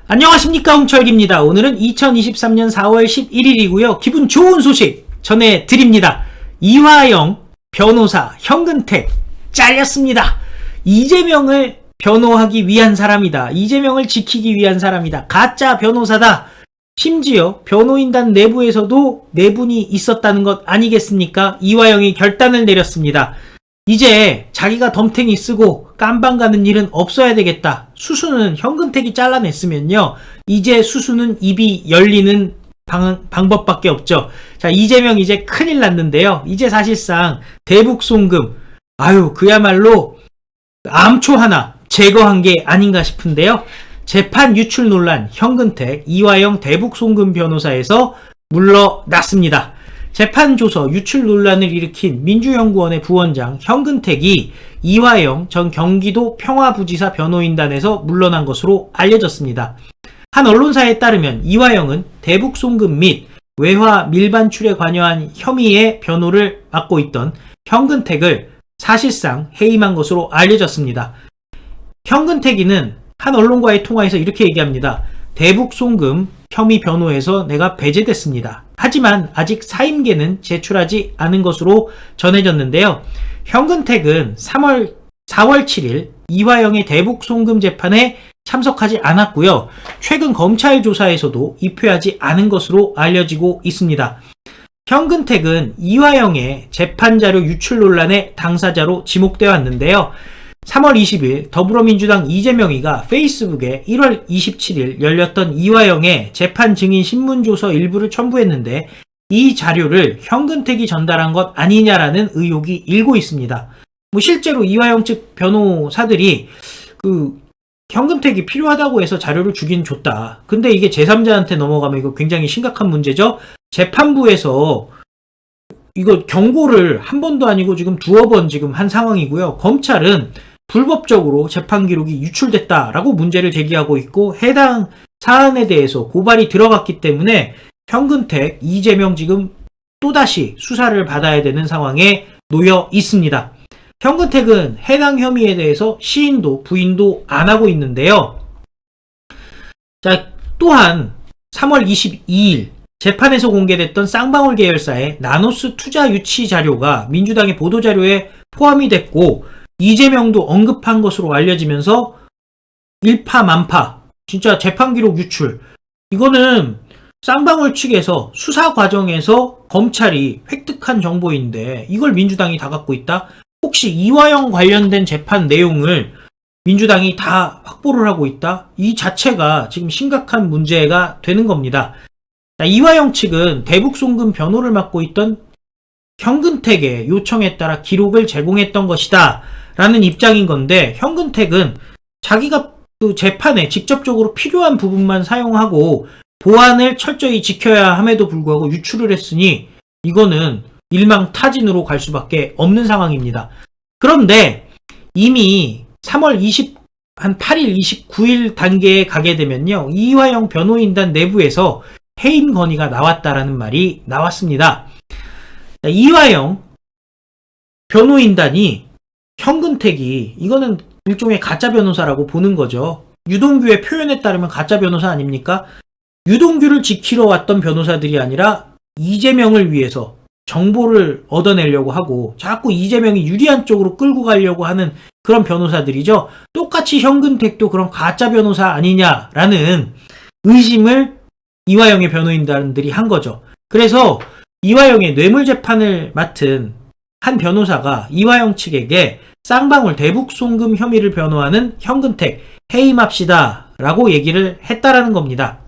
안녕하십니까, 홍철기입니다. 오늘은 2023년 4월 11일이고요. 기분 좋은 소식 전해드립니다. 이화영 변호사 현근택 잘렸습니다. 이재명을 변호하기 위한 사람이다. 이재명을 지키기 위한 사람이다. 가짜 변호사다. 심지어 변호인단 내부에서도 내분이 있었다는 것 아니겠습니까? 이화영이 결단을 내렸습니다. 이제 자기가 덤탱이 쓰고 깜방 가는 일은 없어야 되겠다. 수수는 현근택이 잘라냈으면요, 이제 수수는 입이 열리는 방법밖에 없죠. 자, 이재명 이제 큰일 났는데요. 이제 사실상 대북송금, 그야말로 암초 하나 제거한 게 아닌가 싶은데요. 재판 유출 논란, 현근택, 이화영 대북송금 변호사에서 물러났습니다. 재판 조서 유출 논란을 일으킨 민주연구원의 부원장 현근택이 이화영 전 경기도 평화부지사 변호인단에서 물러난 것으로 알려졌습니다. 한 언론사에 따르면 이화영은 대북송금 및 외화 밀반출에 관여한 혐의의 변호를 맡고 있던 현근택을 사실상 해임한 것으로 알려졌습니다. 현근택이는 한 언론과의 통화에서 이렇게 얘기합니다. 대북송금 혐의 변호에서 내가 배제됐습니다. 하지만 아직 사임계는 제출하지 않은 것으로 전해졌는데요. 현근택은 4월 7일 이화영의 대북송금 재판에 참석하지 않았고요. 최근 검찰 조사에서도 입회하지 않은 것으로 알려지고 있습니다. 현근택은 이화영의 재판자료 유출 논란의 당사자로 지목되어 왔는데요. 3월 20일 더불어민주당 이재명이가 페이스북에 1월 27일 열렸던 이화영의 재판 증인 신문조서 일부를 첨부했는데 이 자료를 현근택이 전달한 것 아니냐라는 의혹이 일고 있습니다. 실제로 이화영 측 변호사들이 현근택이 필요하다고 해서 자료를 주긴 줬다. 근데 이게 제3자한테 넘어가면 이거 굉장히 심각한 문제죠. 재판부에서 이거 경고를 한 번도 아니고 지금 두어 번 지금 한 상황이고요. 검찰은 불법적으로 재판 기록이 유출됐다라고 문제를 제기하고 있고 해당 사안에 대해서 고발이 들어갔기 때문에 현근택, 이재명 지금 또다시 수사를 받아야 되는 상황에 놓여 있습니다. 현근택은 해당 혐의에 대해서 시인도 부인도 안 하고 있는데요. 자, 또한 3월 22일 재판에서 공개됐던 쌍방울 계열사의 나노스 투자 유치 자료가 민주당의 보도자료에 포함이 됐고 이재명도 언급한 것으로 알려지면서 일파만파, 진짜 재판기록 유출, 이거는 쌍방울 측에서 수사 과정에서 검찰이 획득한 정보인데 이걸 민주당이 다 갖고 있다? 혹시 이화영 관련된 재판 내용을 민주당이 다 확보를 하고 있다? 이 자체가 지금 심각한 문제가 되는 겁니다. 이화영 측은 대북송금 변호를 맡고 있던 현근택의 요청에 따라 기록을 제공했던 것이다 라는 입장인 건데, 현근택은 자기가 그 재판에 직접적으로 필요한 부분만 사용하고 보안을 철저히 지켜야 함에도 불구하고 유출을 했으니 이거는 일망타진으로 갈 수밖에 없는 상황입니다. 그런데 이미 3월 8일, 29일 단계에 가게 되면요, 이화영 변호인단 내부에서 해임 건의가 나왔다라는 말이 나왔습니다. 이화영 변호인단이 현근택이 이거는 일종의 가짜 변호사라고 보는 거죠. 유동규의 표현에 따르면 가짜 변호사 아닙니까? 유동규를 지키러 왔던 변호사들이 아니라 이재명을 위해서 정보를 얻어내려고 하고 자꾸 이재명이 유리한 쪽으로 끌고 가려고 하는 그런 변호사들이죠. 똑같이 현근택도 그런 가짜 변호사 아니냐라는 의심을 이화영의 변호인단들이 한 거죠. 그래서 이화영의 뇌물재판을 맡은 한 변호사가 이화영 측에게 쌍방울 대북송금 혐의를 변호하는 현근택 해임합시다 라고 얘기를 했다라는 겁니다.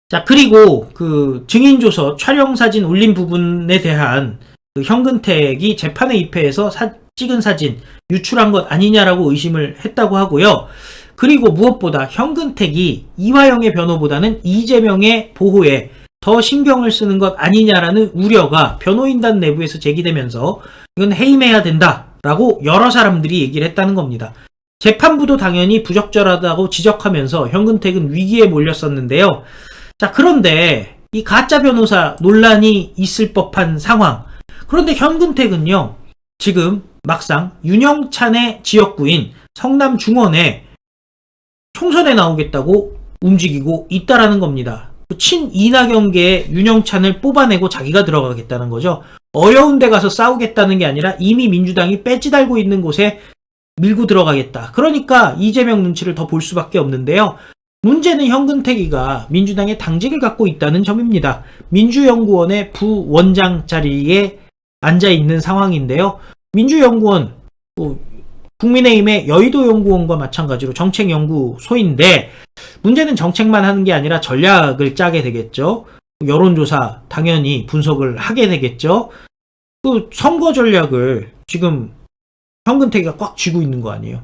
자, 그리고 그 증인조서 촬영사진 올린 부분에 대한 그 현근택이 재판에 입회해서 찍은 사진 유출한 것 아니냐라고 의심을 했다고 하고요. 그리고 무엇보다 현근택이 이화영의 변호보다는 이재명의 보호에 더 신경을 쓰는 것 아니냐라는 우려가 변호인단 내부에서 제기되면서 이건 해임해야 된다라고 여러 사람들이 얘기를 했다는 겁니다. 재판부도 당연히 부적절하다고 지적하면서 현근택은 위기에 몰렸었는데요. 자, 그런데 이 가짜 변호사 논란이 있을 법한 상황. 그런데 현근택은요, 지금 막상 윤영찬의 지역구인 성남 중원에 총선에 나오겠다고 움직이고 있다라는 겁니다. 친 이낙연계의 윤영찬을 뽑아내고 자기가 들어가겠다는 거죠. 어려운 데 가서 싸우겠다는 게 아니라 이미 민주당이 배지 달고 있는 곳에 밀고 들어가겠다. 그러니까 이재명 눈치를 더 볼 수밖에 없는데요. 문제는 현근택이가 민주당의 당직을 갖고 있다는 점입니다. 민주연구원의 부원장 자리에 앉아있는 상황인데요. 민주연구원, 국민의힘의 여의도연구원과 마찬가지로 정책연구소인데 문제는 정책만 하는 게 아니라 전략을 짜게 되겠죠. 여론조사 당연히 분석을 하게 되겠죠. 그 선거 전략을 지금 현근택이가 꽉 쥐고 있는 거 아니에요.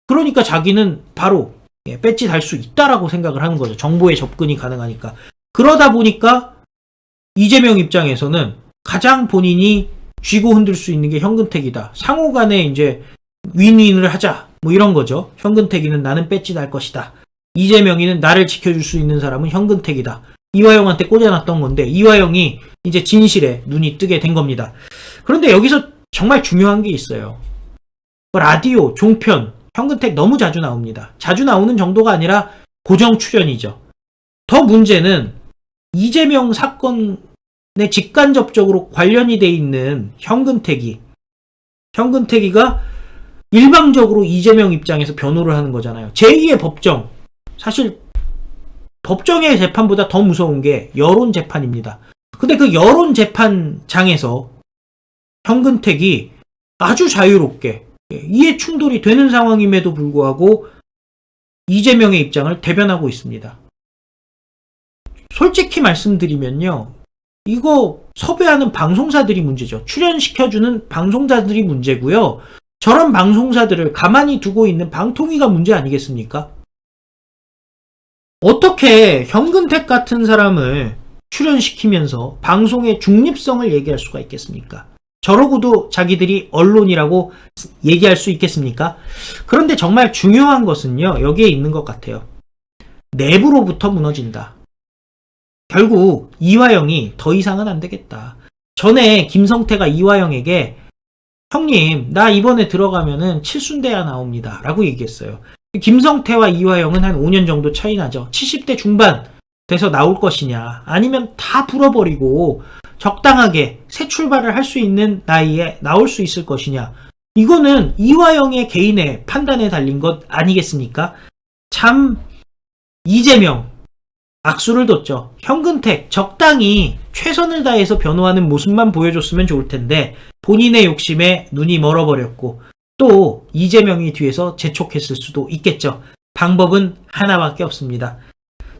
그러니까 자기는 바로 배지 달 수 있다라고 생각을 하는 거죠. 정보에 접근이 가능하니까. 그러다 보니까 이재명 입장에서는 가장 본인이 쥐고 흔들 수 있는 게 현근택이다. 상호 간에 이제 윈윈을 하자. 뭐 이런 거죠. 현근택이는 나는 배지 달 것이다. 이재명이는 나를 지켜줄 수 있는 사람은 현근택이다. 이화영한테 꽂아놨던 건데 이화영이 이제 진실에 눈이 뜨게 된 겁니다. 그런데 여기서 정말 중요한 게 있어요. 라디오, 종편, 현근택 너무 자주 나옵니다. 자주 나오는 정도가 아니라 고정 출연이죠. 더 문제는 이재명 사건에 직간접적으로 관련이 돼 있는 현근택이가 일방적으로 이재명 입장에서 변호를 하는 거잖아요. 제2의 법정. 사실 법정의 재판보다 더 무서운 게 여론 재판입니다. 근데 그 여론 재판장에서 현근택이 아주 자유롭게 이해 충돌이 되는 상황임에도 불구하고 이재명의 입장을 대변하고 있습니다. 솔직히 말씀드리면요. 이거 섭외하는 방송사들이 문제죠. 출연시켜주는 방송사들이 문제고요. 저런 방송사들을 가만히 두고 있는 방통위가 문제 아니겠습니까? 어떻게 현근택 같은 사람을 출연시키면서 방송의 중립성을 얘기할 수가 있겠습니까? 저러고도 자기들이 언론이라고 얘기할 수 있겠습니까? 그런데 정말 중요한 것은요, 여기에 있는 것 같아요. 내부로부터 무너진다. 결국 이화영이 더 이상은 안 되겠다. 전에 김성태가 이화영에게 형님, 나 이번에 들어가면은 칠순대야 나옵니다. 라고 얘기했어요. 김성태와 이화영은 한 5년 정도 차이 나죠. 70대 중반 돼서 나올 것이냐, 아니면 다 불어버리고 적당하게 새 출발을 할 수 있는 나이에 나올 수 있을 것이냐. 이거는 이화영의 개인의 판단에 달린 것 아니겠습니까? 참 이재명 악수를 뒀죠. 현근택 적당히 최선을 다해서 변호하는 모습만 보여줬으면 좋을 텐데 본인의 욕심에 눈이 멀어버렸고 또 이재명이 뒤에서 재촉했을 수도 있겠죠. 방법은 하나밖에 없습니다.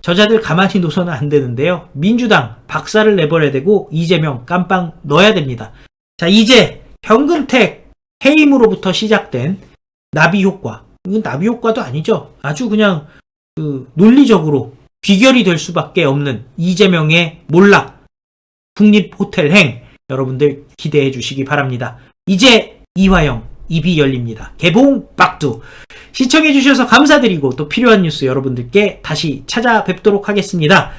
저자들 가만히 둬서는 안 되는데요. 민주당 박살을 내버려야 되고 이재명 깜빵 넣어야 됩니다. 자, 이제 현근택 해임으로부터 시작된 나비 효과. 이건 나비 효과도 아니죠. 아주 그냥 논리적으로 귀결이 될 수밖에 없는 이재명의 몰락 국립호텔행 여러분들 기대해 주시기 바랍니다. 이제 이화영 입이 열립니다. 개봉 박두. 시청해 주셔서 감사드리고 또 필요한 뉴스 여러분들께 다시 찾아뵙도록 하겠습니다.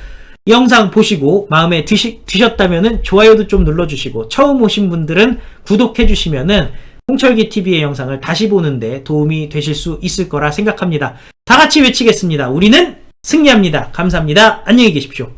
이 영상 보시고 마음에 드셨다면 좋아요도 좀 눌러주시고 처음 오신 분들은 구독해 주시면 홍철기TV의 영상을 다시 보는데 도움이 되실 수 있을 거라 생각합니다. 다 같이 외치겠습니다. 우리는 승리합니다. 감사합니다. 안녕히 계십시오.